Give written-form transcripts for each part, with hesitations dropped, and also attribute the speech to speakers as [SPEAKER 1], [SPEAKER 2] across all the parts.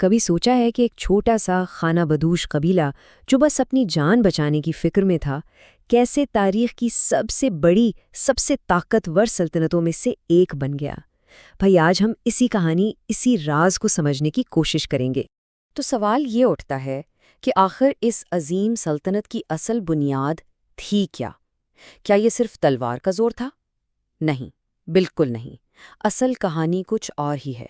[SPEAKER 1] کبھی سوچا ہے کہ ایک چھوٹا سا خانہ بدوش قبیلہ جو بس اپنی جان بچانے کی فکر میں تھا، کیسے تاریخ کی سب سے بڑی، سب سے طاقتور سلطنتوں میں سے ایک بن گیا؟ بھائی آج ہم اسی کہانی، اسی راز کو سمجھنے کی کوشش کریں گے۔
[SPEAKER 2] تو سوال یہ اٹھتا ہے کہ آخر اس عظیم سلطنت کی اصل بنیاد تھی کیا؟ کیا یہ صرف تلوار کا زور تھا؟ نہیں، بالکل نہیں۔ اصل کہانی کچھ اور ہی ہے۔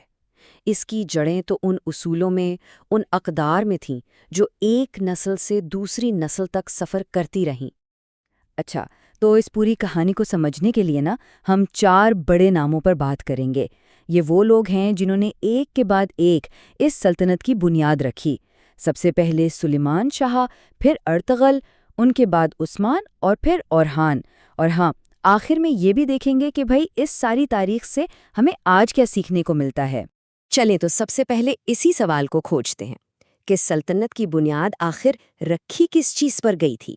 [SPEAKER 2] اس کی جڑیں تو ان اصولوں میں، ان اقدار میں تھیں جو ایک نسل سے دوسری نسل تک سفر کرتی رہیں۔ اچھا، تو اس پوری کہانی کو سمجھنے کے لیے ہم 4 بڑے ناموں پر بات کریں گے۔ یہ وہ لوگ ہیں جنہوں نے ایک کے بعد ایک اس سلطنت کی بنیاد رکھی۔ سب سے پہلے سلیمان شاہ، پھر ارطغرل، ان کے بعد عثمان اور پھر اورحان۔ اور ہاں، آخر میں یہ بھی دیکھیں گے کہ بھئی اس ساری تاریخ سے ہمیں آج کیا سیکھنے کو ملتا ہے۔
[SPEAKER 1] چلیں تو سب سے پہلے اسی سوال کو کھوجتے ہیں کہ سلطنت کی بنیاد آخر رکھی کس چیز پر گئی تھی؟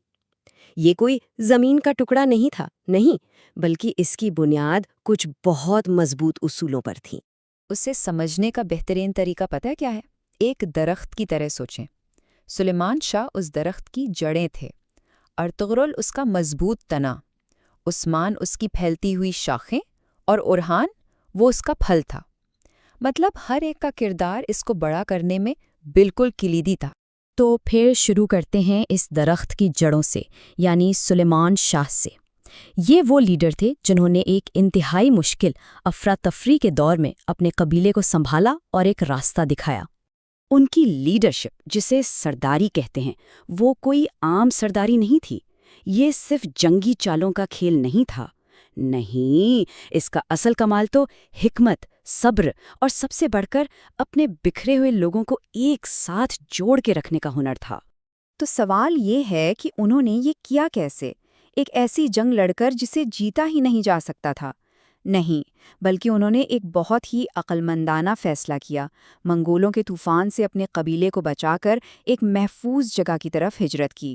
[SPEAKER 1] یہ کوئی زمین کا ٹکڑا نہیں تھا، نہیں، بلکہ اس کی بنیاد کچھ بہت مضبوط اصولوں پر تھی۔
[SPEAKER 2] اسے سمجھنے کا بہترین طریقہ پتہ ہے کیا ہے؟ ایک درخت کی طرح سوچیں۔ سلیمان شاہ اس درخت کی جڑیں تھے، ارطغرل اس کا مضبوط تنا، عثمان اس کی پھیلتی ہوئی شاخیں، اور اورحان وہ اس کا پھل تھا۔ مطلب ہر ایک کا کردار اس کو بڑا کرنے میں بالکل کلیدی تھا۔
[SPEAKER 3] تو پھر شروع کرتے ہیں اس درخت کی جڑوں سے، یعنی سلیمان شاہ سے۔ یہ وہ لیڈر تھے جنہوں نے ایک انتہائی مشکل افراتفری کے دور میں اپنے قبیلے کو سنبھالا اور ایک راستہ دکھایا۔ ان کی لیڈرشپ، جسے سرداری کہتے ہیں، وہ کوئی عام سرداری نہیں تھی۔ یہ صرف جنگی چالوں کا کھیل نہیں تھا، نہیں، اس کا اصل کمال تو حکمت، صبر اور سب سے بڑھ کر اپنے بکھرے ہوئے لوگوں کو ایک ساتھ جوڑ کے رکھنے کا ہنر تھا۔
[SPEAKER 2] تو سوال یہ ہے کہ انہوں نے یہ کیا کیسے؟ ایک ایسی جنگ لڑ کر جسے جیتا ہی نہیں جا سکتا تھا؟ نہیں، بلکہ انہوں نے ایک بہت ہی عقلمندانہ فیصلہ کیا۔ منگولوں کے طوفان سے اپنے قبیلے کو بچا کر ایک محفوظ جگہ کی طرف ہجرت کی،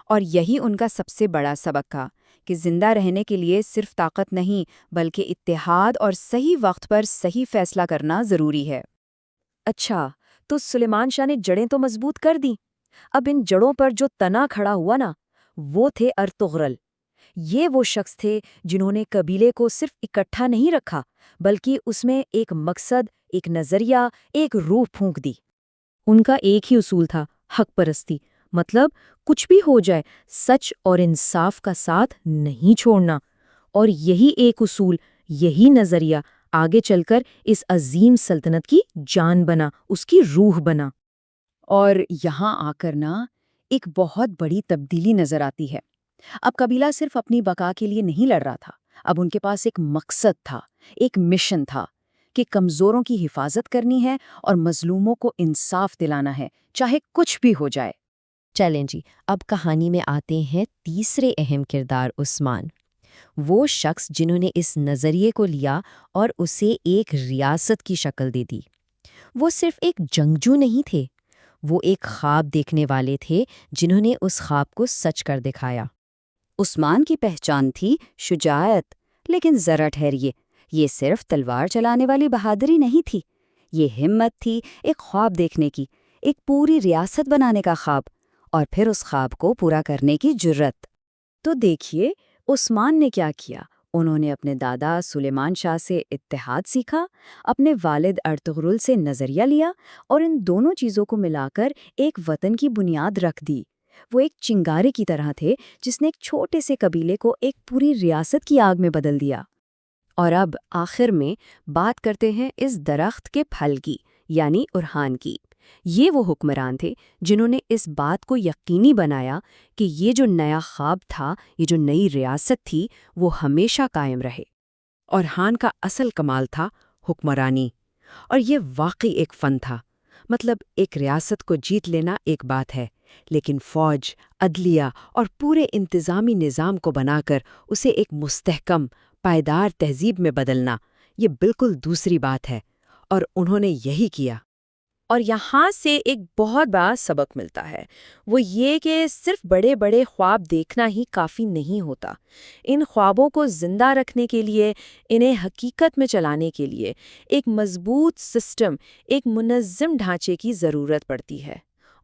[SPEAKER 2] اور یہی ان کا سب سے بڑا سبق تھا کہ زندہ رہنے کے لیے صرف طاقت نہیں، بلکہ اتحاد اور صحیح وقت پر صحیح فیصلہ کرنا ضروری ہے۔
[SPEAKER 1] اچھا، تو سلیمان شاہ نے جڑیں تو مضبوط کر دیں، اب ان جڑوں پر جو تنا کھڑا ہوا وہ تھے ارطغرل۔ یہ وہ شخص تھے جنہوں نے قبیلے کو صرف اکٹھا نہیں رکھا، بلکہ اس میں ایک مقصد، ایک نظریہ، ایک روح پھونک دی۔ ان کا ایک ہی اصول تھا، حق پرستی، مطلب کچھ بھی ہو جائے سچ اور انصاف کا ساتھ نہیں چھوڑنا۔ اور یہی ایک اصول، یہی نظریہ آگے چل کر اس عظیم سلطنت کی جان بنا، اس کی روح بنا۔
[SPEAKER 2] اور یہاں آ کر ایک بہت بڑی تبدیلی نظر آتی ہے۔ اب قبیلہ صرف اپنی بقا کے لیے نہیں لڑ رہا تھا، اب ان کے پاس ایک مقصد تھا، ایک مشن تھا کہ کمزوروں کی حفاظت کرنی ہے اور مظلوموں کو انصاف دلانا ہے، چاہے کچھ بھی ہو جائے۔
[SPEAKER 1] چلیں جی، اب کہانی میں آتے ہیں تیسرے اہم کردار، عثمان۔ وہ شخص جنہوں نے اس نظریے کو لیا اور اسے ایک ریاست کی شکل دے دی۔ وہ صرف ایک جنگجو نہیں تھے، وہ ایک خواب دیکھنے والے تھے جنہوں نے اس خواب کو سچ کر دکھایا۔
[SPEAKER 2] عثمان کی پہچان تھی شجاعت، لیکن ذرا ٹھہریے، یہ صرف تلوار چلانے والی بہادری نہیں تھی، یہ ہمت تھی ایک خواب دیکھنے کی، ایک پوری ریاست بنانے کا خواب، اور پھر اس خواب کو پورا کرنے کی جرت۔ تو دیکھیے عثمان نے کیا کیا۔ انہوں نے اپنے دادا سلیمان شاہ سے اتحاد سیکھا، اپنے والد ارطغرل سے نظریہ لیا، اور ان دونوں چیزوں کو ملا کر ایک وطن کی بنیاد رکھ دی۔ وہ ایک چنگارے کی طرح تھے جس نے ایک چھوٹے سے قبیلے کو ایک پوری ریاست کی آگ میں بدل دیا۔
[SPEAKER 1] اور اب آخر میں بات کرتے ہیں اس درخت کے پھل کی، یعنی اورحان کی۔ یہ وہ حکمران تھے جنہوں نے اس بات کو یقینی بنایا کہ یہ جو نیا خواب تھا، یہ جو نئی ریاست تھی، وہ ہمیشہ قائم رہے۔ اورحان کا اصل کمال تھا حکمرانی، اور یہ واقعی ایک فن تھا۔ مطلب ایک ریاست کو جیت لینا ایک بات ہے، لیکن فوج، عدلیہ اور پورے انتظامی نظام کو بنا کر اسے ایک مستحکم، پائیدار تہذیب میں بدلنا، یہ بالکل دوسری بات ہے، اور انہوں نے یہی کیا۔
[SPEAKER 2] اور یہاں سے ایک بہت بڑا سبق ملتا ہے، وہ یہ کہ صرف بڑے بڑے خواب دیکھنا ہی کافی نہیں ہوتا۔ ان خوابوں کو زندہ رکھنے کے لیے، انہیں حقیقت میں چلانے کے لیے ایک مضبوط سسٹم، ایک منظم ڈھانچے کی ضرورت پڑتی ہے،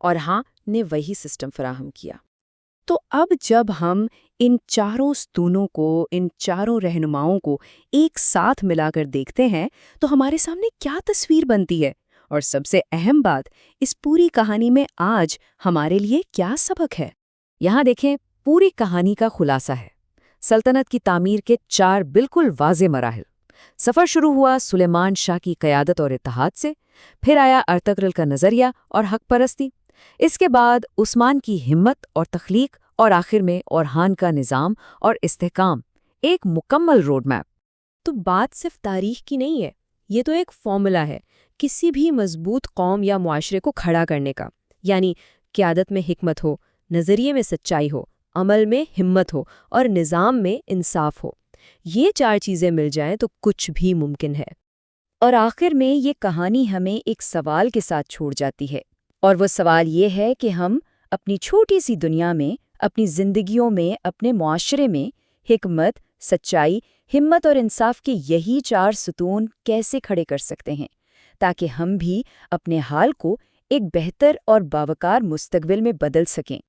[SPEAKER 2] اور ہاں نے وہی سسٹم فراہم کیا۔ تو اب جب ہم ان چاروں ستونوں کو، ان چاروں رہنماؤں کو ایک ساتھ ملا کر دیکھتے ہیں تو ہمارے سامنے کیا تصویر بنتی ہے؟ اور سب سے اہم بات، اس پوری کہانی میں آج ہمارے لیے کیا سبق ہے؟
[SPEAKER 1] یہاں دیکھیں، پوری کہانی کا خلاصہ ہے سلطنت کی تعمیر کے 4 بالکل واضح مراحل۔ سفر شروع ہوا سلیمان شاہ کی قیادت اور اتحاد سے، پھر آیا ارطغرل کا نظریہ اور حق پرستی، اس کے بعد عثمان کی ہمت اور تخلیق، اور آخر میں اورحان کا نظام اور استحکام، ایک مکمل روڈ میپ۔
[SPEAKER 2] تو بات صرف تاریخ کی نہیں ہے، یہ تو ایک فارمولا ہے کسی بھی مضبوط قوم یا معاشرے کو کھڑا کرنے کا، یعنی قیادت میں حکمت ہو، نظریے میں سچائی ہو، عمل میں ہمت ہو، اور نظام میں انصاف ہو۔ یہ 4 چیزیں مل جائیں تو کچھ بھی ممکن ہے۔
[SPEAKER 1] اور آخر میں یہ کہانی ہمیں ایک سوال کے ساتھ چھوڑ جاتی ہے، اور وہ سوال یہ ہے کہ ہم اپنی چھوٹی سی دنیا میں، اپنی زندگیوں میں، اپنے معاشرے میں حکمت، سچائی، ہمت اور انصاف کے یہی 4 ستون کیسے کھڑے کر سکتے ہیں، تاکہ ہم بھی اپنے حال کو ایک بہتر اور باوقار مستقبل میں بدل سکیں۔